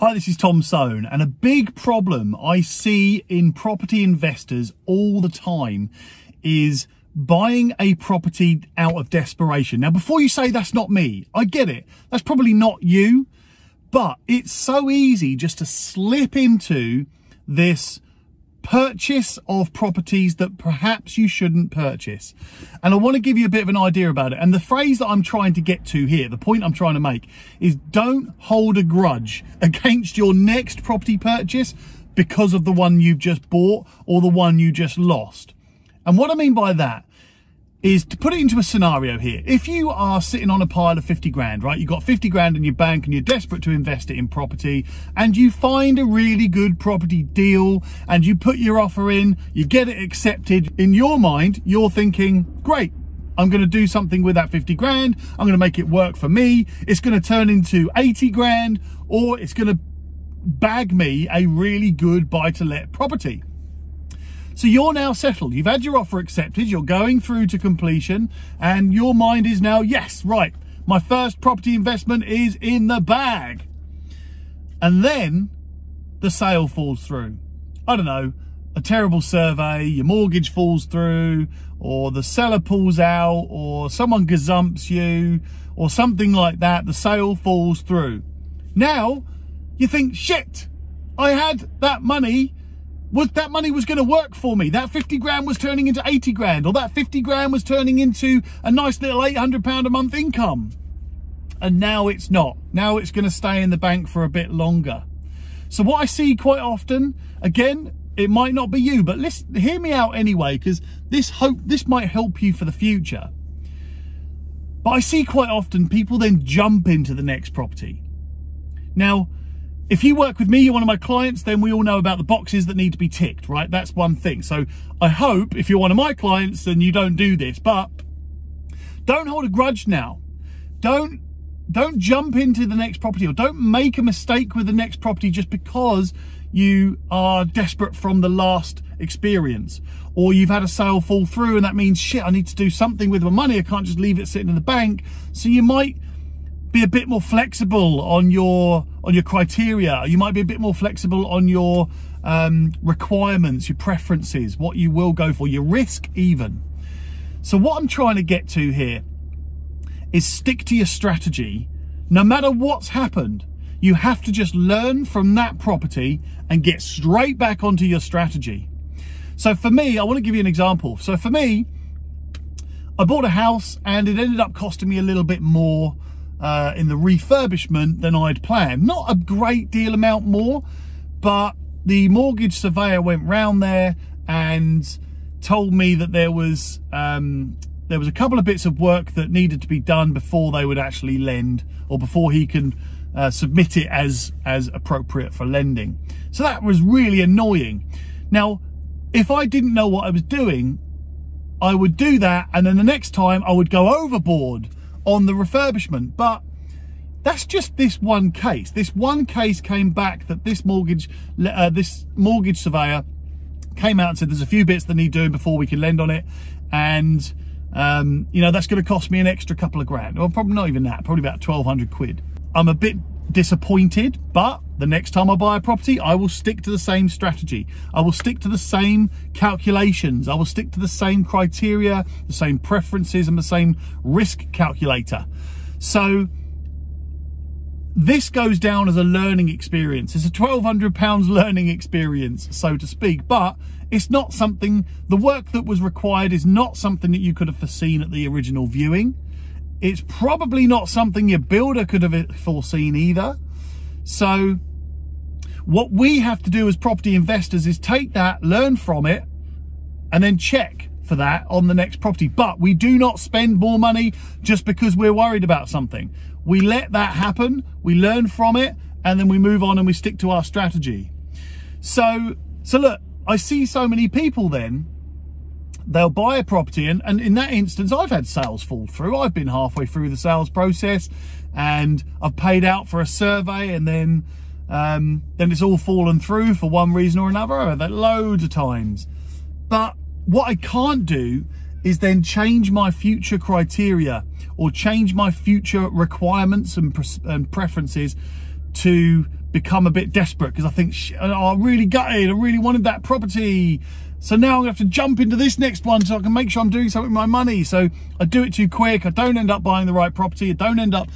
Hi, this is Tom Soane, and a big problem I see in property investors all the time is buying a property out of desperation. Now, before you say that's not me, I get it. That's probably not you, but it's so easy just to slip into this purchase of properties that perhaps you shouldn't purchase. And I want to give you a bit of an idea about it. And the phrase that I'm trying to get to here, the point I'm trying to make, is don't hold a grudge against your next property purchase because of the one you've just bought or the one you just lost. And what I mean by that is to put it into a scenario here. If you are sitting on a pile of 50 grand, right? You've got 50 grand in your bank and you're desperate to invest it in property, and you find a really good property deal and you put your offer in, you get it accepted. In your mind, you're thinking, great, I'm going to do something with that 50 grand. I'm going to make it work for me. It's going to turn into 80 grand, or it's going to bag me a really good buy-to-let property. So you're now settled. You've had your offer accepted. You're going through to completion, and your mind is now, yes, right, my first property investment is in the bag. And then the sale falls through. I don't know, a terrible survey, your mortgage falls through, or the seller pulls out, or someone gazumps you, or something like that. The sale falls through. Now you think, shit, I had that money. That money was going to work for me. That 50 grand was turning into 80 grand, or that 50 grand was turning into a nice little £800 a month income. And now it's not. Now it's going to stay in the bank for a bit longer. So what I see quite often, again, it might not be you, but listen, hear me out anyway, because this might help you for the future. But I see quite often people then jump into the next property. Now, if you work with me, you're one of my clients, then we all know about the boxes that need to be ticked, right? That's one thing. So I hope if you're one of my clients, then you don't do this, but don't hold a grudge now. Don't jump into the next property, or don't make a mistake with the next property just because you are desperate from the last experience, or you've had a sale fall through and that means, shit, I need to do something with my money. I can't just leave it sitting in the bank. So you might be a bit more flexible on your criteria. You might be a bit more flexible on your requirements, your preferences, what you will go for, your risk even. So what I'm trying to get to here is stick to your strategy. No matter what's happened, you have to just learn from that property and get straight back onto your strategy. So for me, I want to give you an example. So for me, I bought a house and it ended up costing me a little bit more in the refurbishment than I'd planned. Not a great deal amount more, but the mortgage surveyor went round there and told me that there was a couple of bits of work that needed to be done before they would actually lend, or before he can submit it as appropriate for lending. So that was really annoying. Now, if I didn't know what I was doing, I would do that, and then the next time I would go overboard on the refurbishment. But that's just this one case. This one case came back that this mortgage surveyor came out and said there's a few bits that need doing before we can lend on it, and you know, that's going to cost me an extra couple of grand, or probably not even that, probably about 1,200 quid. I'm a bit disappointed, but the next time I buy a property, I will stick to the same strategy. I will stick to the same calculations. I will stick to the same criteria, the same preferences, and the same risk calculator. So this goes down as a learning experience. It's a £1,200 learning experience, so to speak, but it's not something, the work that was required is not something that you could have foreseen at the original viewing. It's probably not something your builder could have foreseen either. So what we have to do as property investors is take that, learn from it, and then check for that on the next property. But we do not spend more money just because we're worried about something. We let that happen, we learn from it, and then we move on and we stick to our strategy. So look, I see so many people then, they'll buy a property, and in that instance, I've had sales fall through. I've been halfway through the sales process and I've paid out for a survey, and then it's all fallen through for one reason or another. I've had that loads of times. But what I can't do is then change my future criteria or change my future requirements and preferences to become a bit desperate because I think, I really gutted, I really wanted that property. So now I'm gonna have to jump into this next one so I can make sure I'm doing something with my money. So I do it too quick. I don't end up buying the right property. I don't end up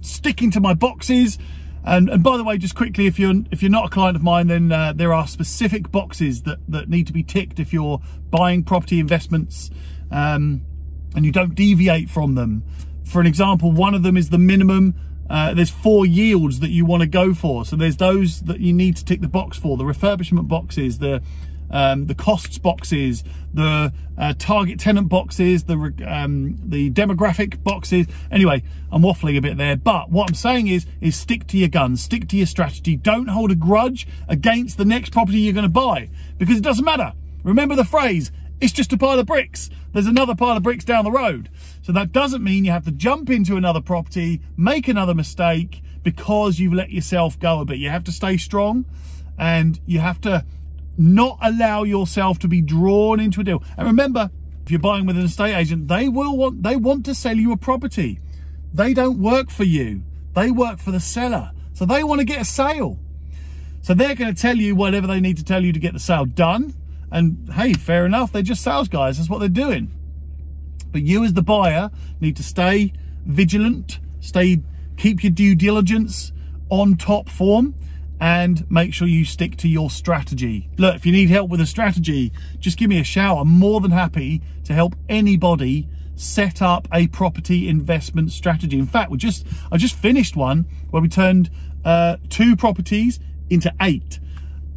sticking to my boxes. And by the way, just quickly, if you're not a client of mine, then there are specific boxes that need to be ticked if you're buying property investments and you don't deviate from them. For an example, one of them is the minimum. There's 4 yields that you want to go for. So there's those that you need to tick the box for: the refurbishment boxes, the costs boxes, the target tenant boxes, the demographic boxes. Anyway, I'm waffling a bit there, but what I'm saying is stick to your guns, stick to your strategy. Don't hold a grudge against the next property you're going to buy, because it doesn't matter. Remember the phrase, it's just a pile of bricks. There's another pile of bricks down the road. So that doesn't mean you have to jump into another property, make another mistake because you've let yourself go a bit. You have to stay strong, and you have to not allow yourself to be drawn into a deal. And remember, if you're buying with an estate agent, they want to sell you a property. They don't work for you. They work for the seller. So they want to get a sale. So they're going to tell you whatever they need to tell you to get the sale done. And hey, fair enough. They're just sales guys. That's what they're doing. But you as the buyer need to stay vigilant, keep your due diligence on top form, and make sure you stick to your strategy. Look, if you need help with a strategy, just give me a shout. I'm more than happy to help anybody set up a property investment strategy. In fact, I just finished one where we turned 2 properties into 8.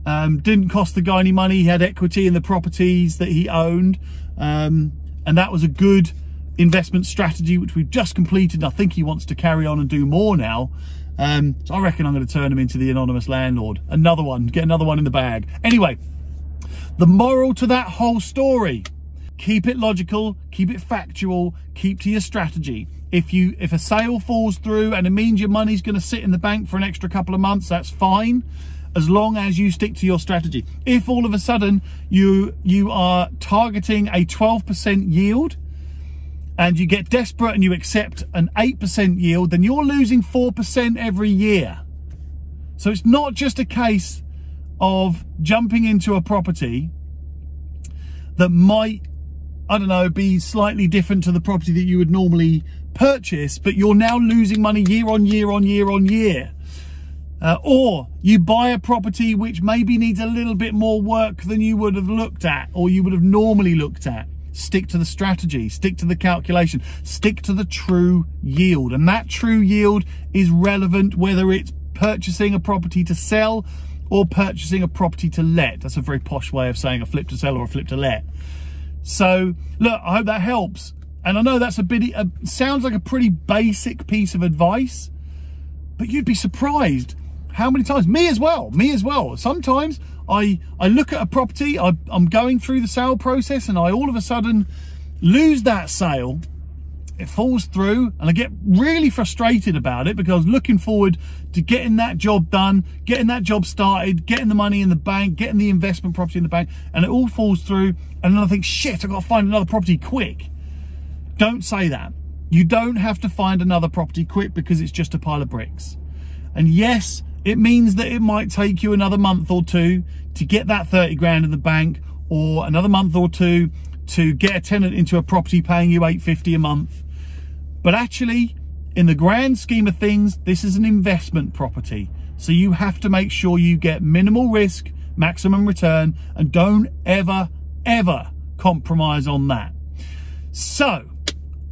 Didn't cost the guy any money. He had equity in the properties that he owned. And that was a good investment strategy, which we've just completed. I think he wants to carry on and do more now. So I reckon I'm going to turn him into the anonymous landlord. Another one, get another one in the bag. Anyway, the moral to that whole story: keep it logical, keep it factual, keep to your strategy. If a sale falls through and it means your money's going to sit in the bank for an extra couple of months, that's fine, as long as you stick to your strategy. If all of a sudden you are targeting a 12% yield and you get desperate and you accept an 8% yield, then you're losing 4% every year. So it's not just a case of jumping into a property that might, I don't know, be slightly different to the property that you would normally purchase, but you're now losing money year on year on year on year. Or you buy a property which maybe needs a little bit more work than you would have looked at or you would have normally looked at. Stick to the strategy, stick to the calculation, stick to the true yield. And that true yield is relevant whether it's purchasing a property to sell or purchasing a property to let. That's a very posh way of saying a flip to sell or a flip to let. So look, I hope that helps. And I know that's sounds like a pretty basic piece of advice, but you'd be surprised how many times, me as well. Sometimes I look at a property, I'm going through the sale process, and I all of a sudden lose that sale. It falls through and I get really frustrated about it because I was looking forward to getting that job done, getting that job started, getting the money in the bank, getting the investment property in the bank, and it all falls through. And then I think, shit, I've got to find another property quick. Don't say that. You don't have to find another property quick because it's just a pile of bricks. And yes, it means that it might take you another month or two to get that 30 grand in the bank, or another month or two to get a tenant into a property paying you $850 a month. But actually, in the grand scheme of things, this is an investment property. So you have to make sure you get minimal risk, maximum return, and don't ever, ever compromise on that. So,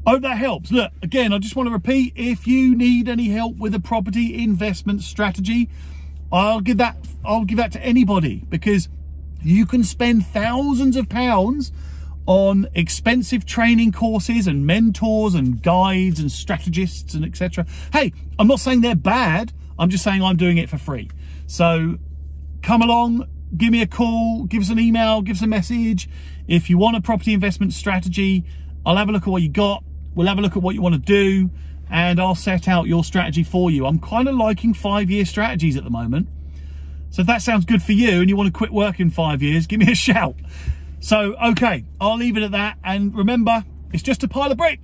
hope that helps. Look, again, I just want to repeat, if you need any help with a property investment strategy, I'll give that to anybody, because you can spend thousands of pounds on expensive training courses and mentors and guides and strategists and etc. Hey, I'm not saying they're bad. I'm just saying I'm doing it for free. So come along, give me a call, give us an email, give us a message. If you want a property investment strategy, I'll have a look at what you got. We'll have a look at what you want to do, and I'll set out your strategy for you. I'm kind of liking 5-year strategies at the moment. So if that sounds good for you and you want to quit work in 5 years, give me a shout. So, okay, I'll leave it at that. And remember, it's just a pile of bricks.